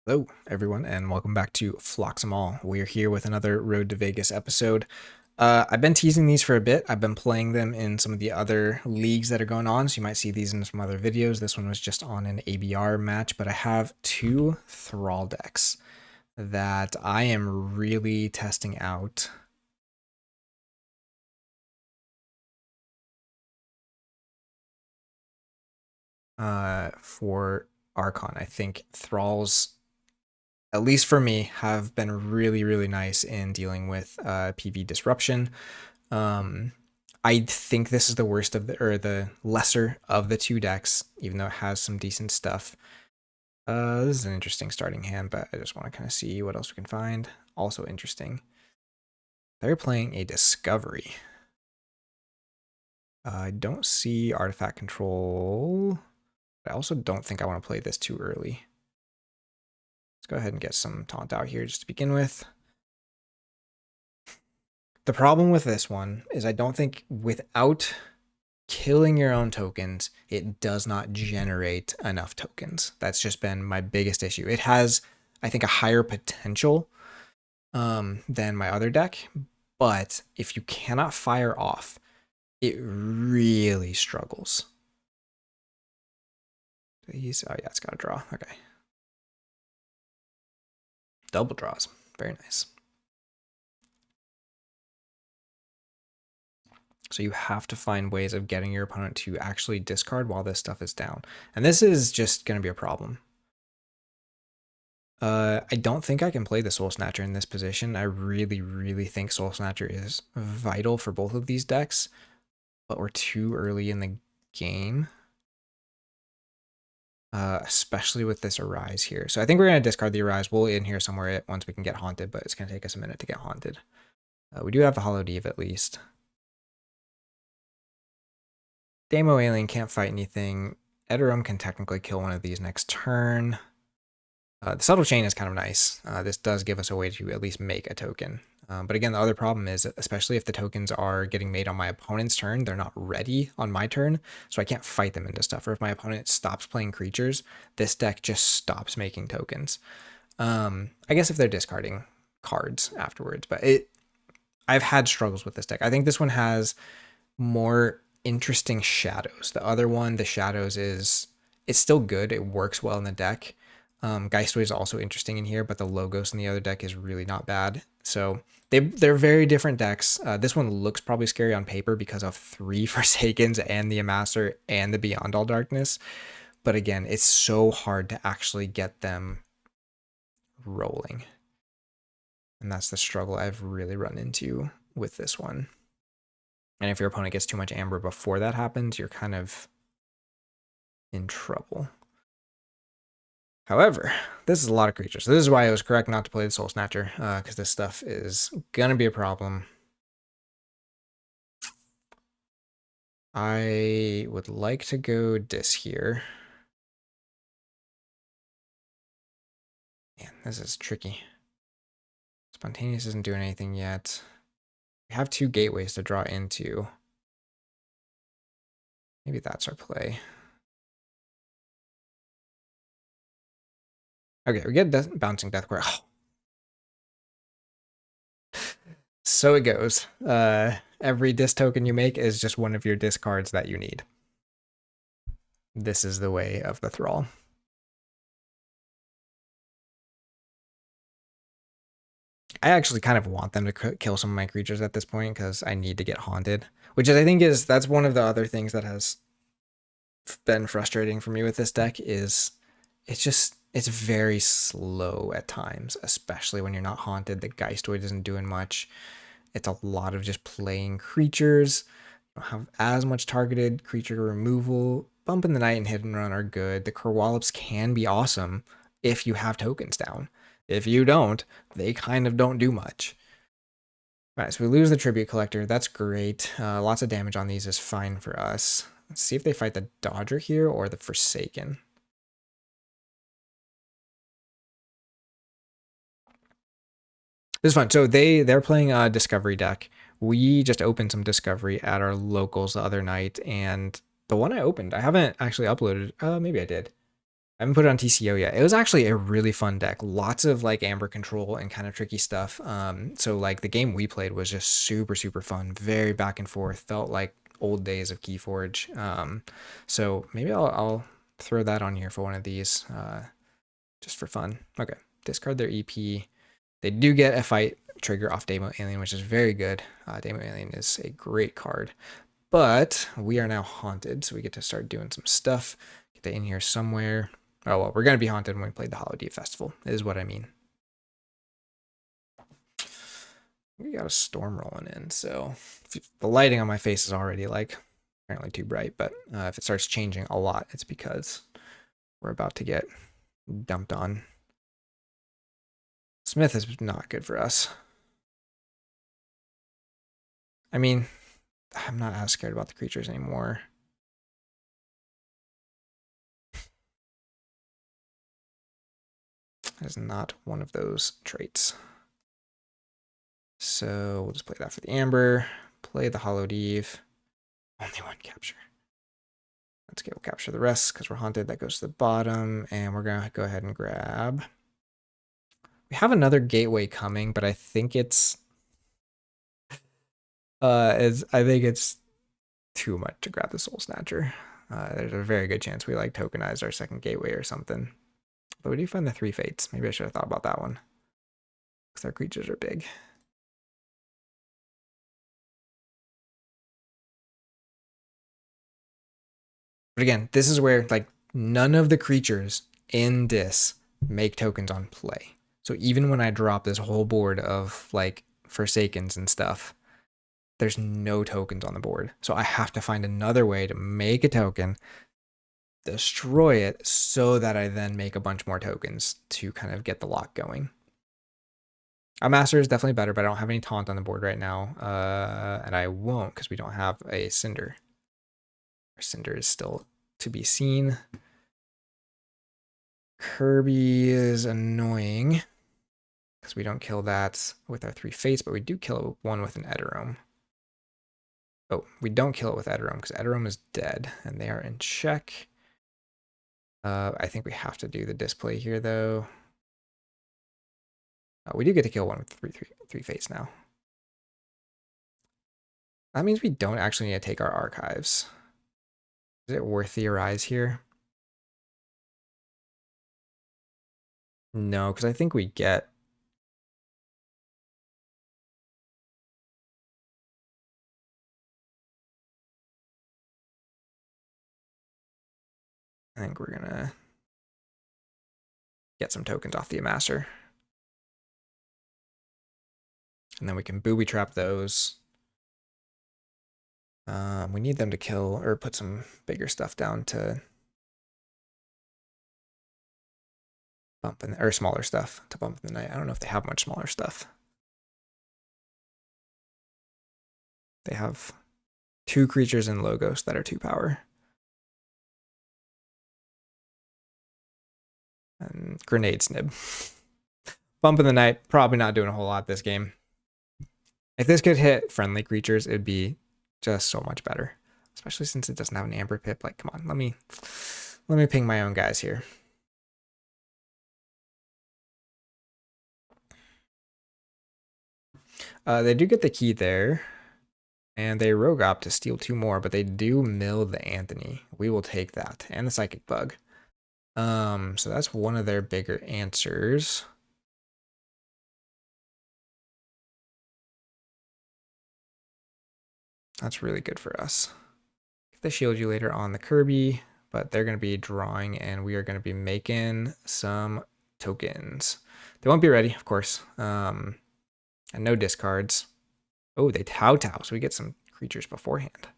Hello, everyone, and welcome back to Phlox'em. We are here with another Road to Vegas episode. I've been teasing these for a bit. I've been playing them in some of the other leagues that are going on, so you might see these in some other videos. This one was just on an ABR match, but I have two Thrall decks that I am really testing out. For Archon. I think Thralls, at least for me, have been really nice in dealing with PV disruption. I think this is the worst of the lesser of the two decks, even though it has some decent stuff. This is an interesting starting hand, but I just want to kind of see what else we can find. Also interesting. They're playing a Discovery. I don't see artifact control. But I also don't think I want to play this too early. Let's go ahead and get some taunt out here just to begin with. The problem with this one is I don't think without killing your own tokens, it does not generate enough tokens. That's just been my biggest issue. It has, I think, a higher potential than my other deck, but if you cannot fire off, it really struggles. These, oh yeah, it's got a draw. Okay. Double draws. Very nice. So you have to find ways of getting your opponent to actually discard while this stuff is down. And this is just going to be a problem. I don't think I can play the Soul Snatcher in this position. I really think Soul Snatcher is vital for both of these decks, but we're too early in the game. Especially with this Arise here. So I think we're going to discard the Arise. We'll in here somewhere once we can get Haunted, but it's going to take us a minute to get Haunted. We do have a Hallowed Eve at least. Demo Alien can't fight anything. Edorum can technically kill one of these next turn. The Subtle Chain is kind of nice. This does give us a way to at least make a token. But again, the other problem is, especially if the tokens are getting made on my opponent's turn, they're not ready on my turn, so I can't fight them into stuff. Or if my opponent stops playing creatures, this deck just stops making tokens. I guess if they're discarding cards afterwards, but I've had struggles with this deck. I think this one has more interesting shadows. The other one, the shadows it's still good. It works well in the deck. Geistway is also interesting in here, but the Logos in the other deck is really not bad. So they're very different decks. This one looks probably scary on paper because of 3 Forsakens and the Amasser and the Beyond All Darkness. But again, it's so hard to actually get them rolling. And that's the struggle I've really run into with this one. And if your opponent gets too much Amber before that happens, you're kind of in trouble. However, this is a lot of creatures. So this is why it was correct not to play the Soul Snatcher, because this stuff is going to be a problem. I would like to go Dis here. Man, this is tricky. Spontaneous isn't doing anything yet. We have 2 gateways to draw into. Maybe that's our play. Okay, we get Bouncing Deathcore. Oh. So it goes. Every Dis token you make is just one of your discards that you need. This is the way of the Thrall. I actually kind of want them to kill some of my creatures at this point because I need to get Haunted, which I think that's one of the other things that has been frustrating for me with this deck is it's very slow at times, especially when you're not Haunted. The Geistwood isn't doing much. It's a lot of just playing creatures. You don't have as much targeted creature removal. Bump in the Night and Hit and Run are good. The Kerwallops can be awesome if you have tokens down. If you don't, they kind of don't do much. All right, so we lose the Tribute Collector. That's great. Lots of damage on these is fine for us. Let's see if they fight the Dodger here or the Forsaken. This is fun. So they're playing a Discovery deck. We just opened some Discovery at our locals the other night, and the one I opened, I haven't actually uploaded. Maybe I did. I haven't put it on TCO yet. It was actually a really fun deck. Lots of like amber control and kind of tricky stuff. So like the game we played was just super, super fun. Very back and forth. Felt like old days of Keyforge. So maybe I'll throw that on here for one of these, just for fun. Okay, discard their EP. They do get a fight trigger off Demo Alien, which is very good. Demo Alien is a great card. But we are now haunted, so we get to start doing some stuff. Get that in here somewhere. Oh, well, we're going to be haunted when we play the Hollow Deep Festival, is what I mean. We got a storm rolling in, so the lighting on my face is already, like, apparently too bright, but if it starts changing a lot, it's because we're about to get dumped on. Smith is not good for us. I mean, I'm not as scared about the creatures anymore. That is not one of those traits. So we'll just play that for the Amber. Play the Hollowed Eve. Only one capture. Let's go capture the rest because we're haunted. That goes to the bottom. And we're going to go ahead and grab. We have another gateway coming, but I think it's too much to grab the Soul Snatcher. There's a very good chance we like tokenize our second gateway or something. But we do find the 3 fates. Maybe I should have thought about that one. Because our creatures are big. But again, this is where like none of the creatures in this make tokens on play. So even when I drop this whole board of like Forsakens and stuff, there's no tokens on the board. So I have to find another way to make a token, destroy it, so that I then make a bunch more tokens to kind of get the lock going. A Master is definitely better, but I don't have any Taunt on the board right now. And I won't because we don't have a Cinder. Our Cinder is still to be seen. Kirby is annoying because we don't kill that with our 3 fates, but we do kill one with an Eterome. Oh, we don't kill it with Eterome because Eterome is dead and they are in check. I think we have to do the display here though. We do get to kill one with three fates now. That means we don't actually need to take our archives. Is it worth Theorize here? No, because I think we get... I think we're gonna get some tokens off the Amasser. And then we can booby trap those. We need them to kill or put some bigger stuff down to bump in, or smaller stuff to bump in the night. I don't know if they have much smaller stuff. They have 2 creatures in Logos that are 2 power. And Grenade Snib. Bump in the night, probably not doing a whole lot this game. If this could hit friendly creatures, it'd be just so much better. Especially since it doesn't have an Amber Pip. Like, come on, let me ping my own guys here. They do get the key there. And they rogue op to steal 2 more, but they do mill the Anthony. We will take that. And the Psychic Bug. So that's one of their bigger answers. That's really good for us. Get the Shield You later on the Kirby, but they're going to be drawing and we are going to be making some tokens. They won't be ready, of course. And no discards. Oh, they Tau, so we get some creatures beforehand.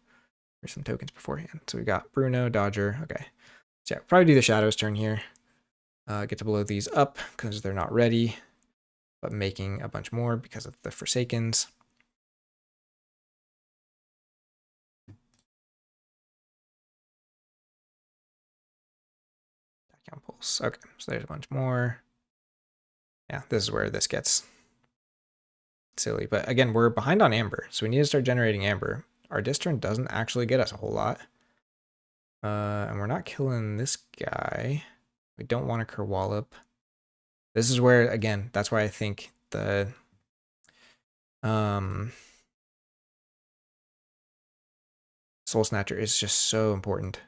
Or some tokens beforehand. So we got Bruno, Dodger. Okay. So yeah, probably do the Shadows turn here. Get to blow these up because they're not ready, but making a bunch more because of the Forsakens. Count pulse. Okay, so there's a bunch more. Yeah, this is where this gets silly. But again, we're behind on Amber, so we need to start generating Amber. Our disc turn doesn't actually get us a whole lot. And we're not killing this guy. We don't want to Kerwallop. This is where, again, that's why I think the Soul Snatcher is just so important.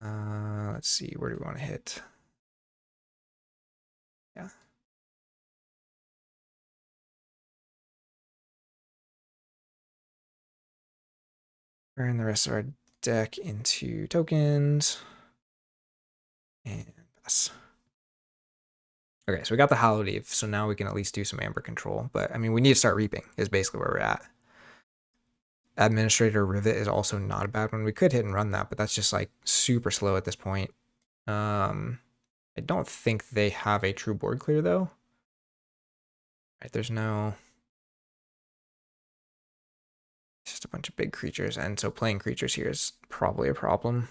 Let's see, where do we want to hit? Yeah. Turn the rest of our deck into tokens. And pass. Okay, so we got the Hallowed Eve, so now we can at least do some Amber control. But, I mean, we need to start reaping, is basically where we're at. Administrator Rivet is also not a bad one. We could hit and run that, but that's just, like, super slow at this point. I don't think they have a true board clear, though. Right, there's no... It's just a bunch of big creatures, and so playing creatures here is probably a problem.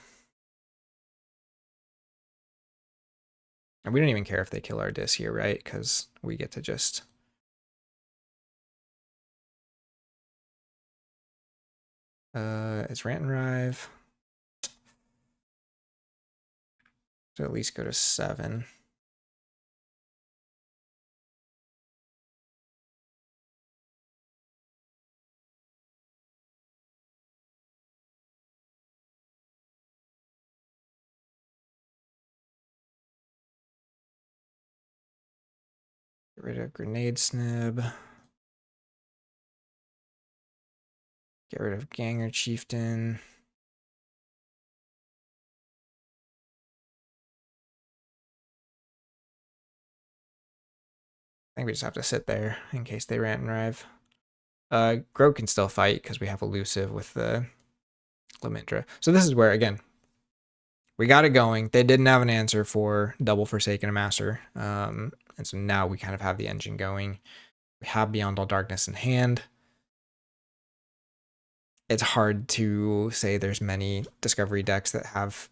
And we don't even care if they kill our Dis here, right? Because we get to just... it's Rant and Rive. So at least go to 7. Get rid of Grenade Snib. Get rid of Ganger Chieftain. I think we just have to sit there in case they Rant and Rive. Groat can still fight because we have Elusive with the Lamindra. So this is where, again, we got it going. They didn't have an answer for double Forsaken and Master. And so now we kind of have the engine going. We have Beyond All Darkness in hand. It's hard to say there's many Discovery decks that have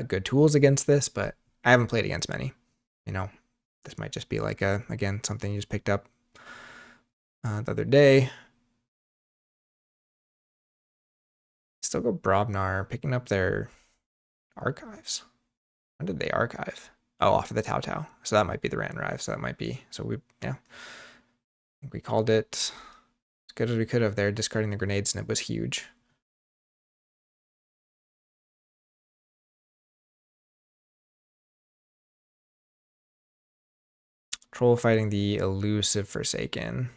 good tools against this, but I haven't played against many. You know, this might just be like again, something you just picked up the other day. Still go Brobnar, picking up their archives. When did they archive? Oh, off of the Tau Tau. So that might be the Rant and Rive. So that might be. So we, yeah. I think we called it as good as we could have there. Discarding the Grenade Snip was huge. Troll fighting the Elusive Forsaken.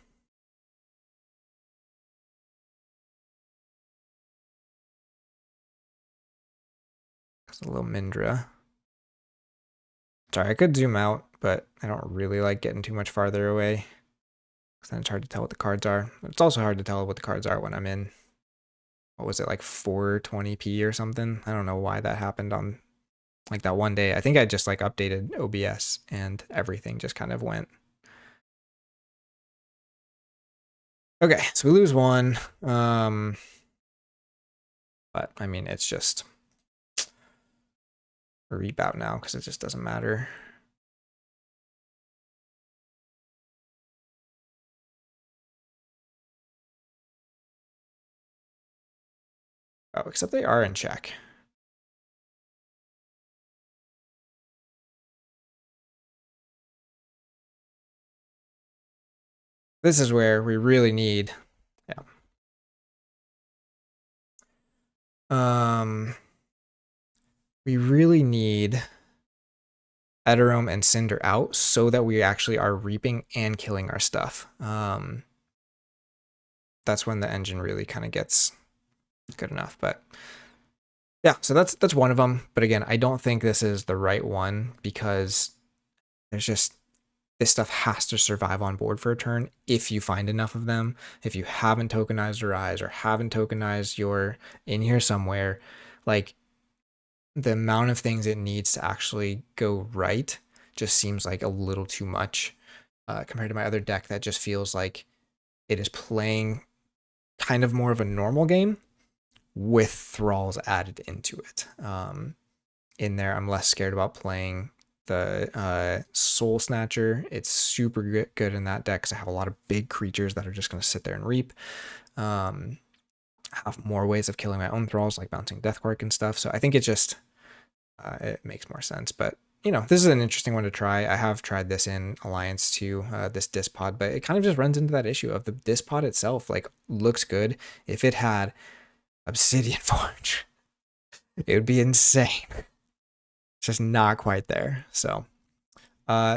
It's a little Mindra. Sorry, I could zoom out, but I don't really like getting too much farther away. Because then it's hard to tell what the cards are. It's also hard to tell what the cards are when I'm in, what was it, like 420p or something? I don't know why that happened on like that one day. I think I just like updated OBS and everything just kind of went. Okay, so we lose one. But I mean, it's just a reap out now because it just doesn't matter. Oh, except they are in check. This is where we really need, yeah. We really need Eterome and Cinder out so that we actually are reaping and killing our stuff. That's when the engine really kind of gets good enough. But yeah, so that's one of them. But again, I don't think this is the right one because there's just this stuff has to survive on board for a turn if you find enough of them. If you haven't tokenized your eyes or haven't tokenized your in here somewhere, like the amount of things it needs to actually go right just seems like a little too much compared to my other deck that just feels like it is playing kind of more of a normal game with thralls added into it. In there, I'm less scared about playing the Soul Snatcher. It's super good in that deck because I have a lot of big creatures that are just going to sit there and reap. I have more ways of killing my own thralls, like bouncing Deathquark and stuff. So I think it's just it makes more sense. But you know, this is an interesting one to try. I have tried this in Alliance too, this disc pod, but it kind of just runs into that issue of the disc pod itself. Like, looks good. If it had Obsidian Forge, it would be insane. It's just not quite there. So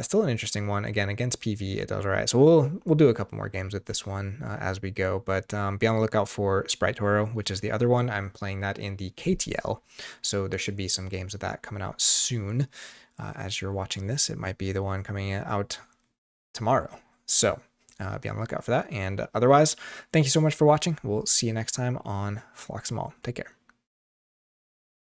still an interesting one. Again, against PV, it does all right. So we'll do a couple more games with this one as we go. But be on the lookout for Sprite Toro, which is the other one. I'm playing that in the KTL. So there should be some games of that coming out soon. As you're watching this, it might be the one coming out tomorrow. So be on the lookout for that. And otherwise, thank you so much for watching. We'll see you next time on Phlox'em. Take care.